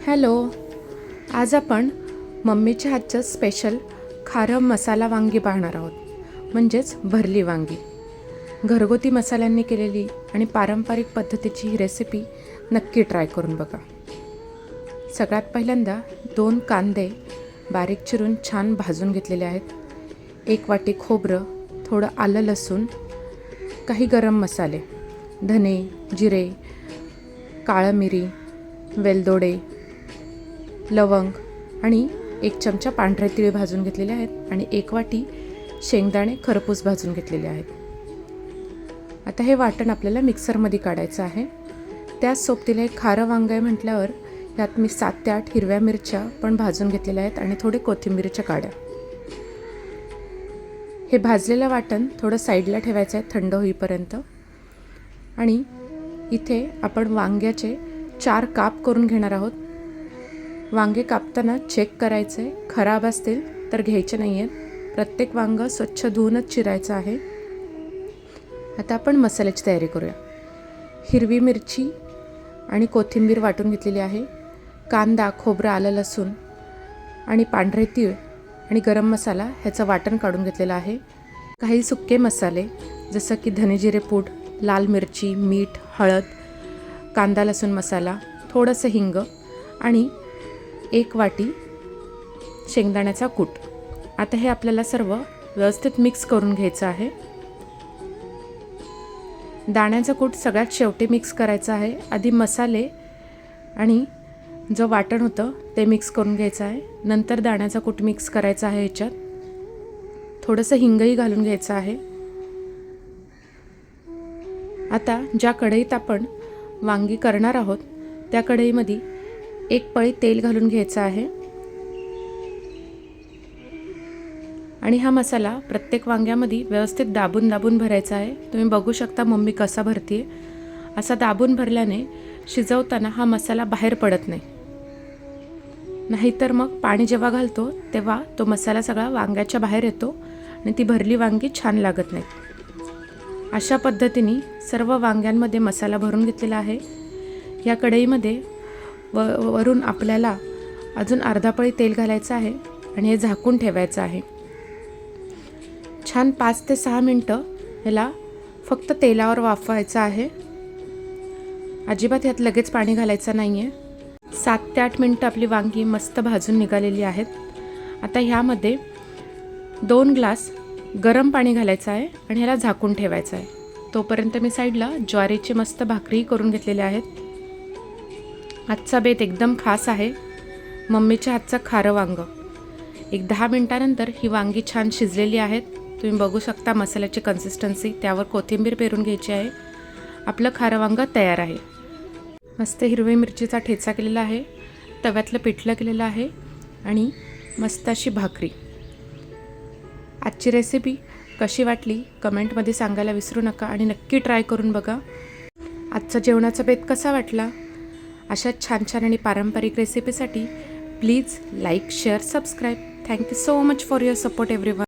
Hello. आज आपण मम्मीच्या हातचं स्पेशल खारं मसाला वांगी पाहणार आहोत, म्हणजेच भरली वांगी. घरगुती मसाल्यांनी केलेली आणि पारंपरिक पद्धतीची ही रेसिपी नक्की ट्राय करून बघा. सगळ्यात पहिल्यांदा 2 कांदे बारीक चिरून छान भाजून घेतलेले आहेत. 1 वाटी खोबरं, थोडं आलं लसूण, काही गरम मसाले, धने, जिरे, काळं मिरी, वेलदोडे, लवंग आणि 1 चमचा पांढरे तीळ भाजून घेतलेले आहेत आणि 1 वाटी शेंगदाणे खरपूस भाजून घेतलेले आहेत. आता हे वाटण आपल्याला मिक्सरमध्ये काढायचं आहे. त्याच सोबतीला एक खारं वांगं आहे म्हटल्यावर यात मी 7 ते 8 हिरव्या मिरच्या पण भाजून घेतलेल्या आहेत आणि थोडे कोथिंबीरच्या काड्या. हे भाजलेलं वाटण थोडं साईडला ठेवायचं आहे थंड होईपर्यंत. आणि इथे आपण वांग्याचे 4 काप करून घेणार आहोत. वांगे कापताना चेक करायचे, खराब असतील तर घ्यायचे नाही आहेत. प्रत्येक वांगं स्वच्छ धुवूनच चिरायचं आहे. आता आपण मसाल्याची तयारी करूया. हिरवी मिरची आणि कोथिंबीर वाटून घेतलेली आहे. कांदा, खोबरं, आलं लसूण आणि पांढरे तीळ आणि गरम मसाला ह्याचं वाटण काढून घेतलेलं आहे. काही सुके मसाले जसं की धने जिरे पूड, लाल मिरची, मीठ, हळद, कांदा लसूण मसाला, थोडंसं हिंग आणि 1 वाटी शेंगदाण्याचा कूट. आता हे आपल्याला सर्व व्यवस्थित मिक्स करून घ्यायचं आहे. दाण्याचं कूट सगळ्यात शेवटी मिक्स करायचं आहे. आधी मसाले आणि जो वाटण होतं ते मिक्स करून घ्यायचं आहे. नंतर दाण्याचा कूट मिक्स करायचा आहे. ह्याच्यात थोडंसं हिंगही घालून घ्यायचं आहे. आता ज्या कढईत आपण वांगी करणार आहोत त्या कढईमध्ये 1 पळी तेल घालून घ्यायचं आहे आणि हा मसाला प्रत्येक वांग्यामध्ये व्यवस्थित दाबून दाबून भरायचा आहे. तुम्ही बघू शकता मम्मी कसा भरते. असा दाबून भरल्याने शिजवताना हा मसाला बाहेर पडत नाही. नाहीतर मग पाणी जेव्हा घालतो तेव्हा तो मसाला सगळा वांग्याच्या बाहेर येतो आणि ती भरली वांगी छान लागत नाहीत. अशा पद्धतीने सर्व वांग्यांमध्ये मसाला भरून घेतलेला आहे. या कढईमध्ये वरून आपल्याला अजून अर्धा पळी तेल घालायचं आहे आणि हे झाकून ठेवायचं आहे. छान 5 ते 6 मिनटं ह्याला फक्त तेलावर वाफवायचं आहे. अजिबात ह्यात लगेच पाणी घालायचं नाही आहे. 7 ते 8 मिनटं आपली वांगी मस्त भाजून निघालेली आहेत. आता ह्यामध्ये 2 ग्लास गरम पाणी घालायचं आहे आणि ह्याला झाकून ठेवायचं आहे. तोपर्यंत मी साईडला ज्वारीची मस्त भाकरी करून घेतलेल्या आहेत. आजचा बेत एकदम खास आहे, मम्मीच्या हातचं खारं वांगं. 10 मिनटानंतर ही वांगी छान शिजलेली आहेत. तुम्ही बघू शकता मसाल्याची कन्सिस्टन्सी. त्यावर कोथिंबीर पेरून घ्यायची आहे. आपलं खारं वांगं तयार आहे. मस्त हिरवी मिरचीचा ठेचा केलेला आहे, तव्यातलं पिठलं केलेलं आहे आणि मस्त अशी भाकरी. आजची रेसिपी कशी वाटली कमेंटमध्ये सांगायला विसरू नका आणि नक्की ट्राय करून बघा. आजचा जेवणाचा बेत कसा वाटला? अशा छान छान आणि पारंपरिक रेसिपीसाठी please like, share, subscribe. Thank you so much for your support everyone.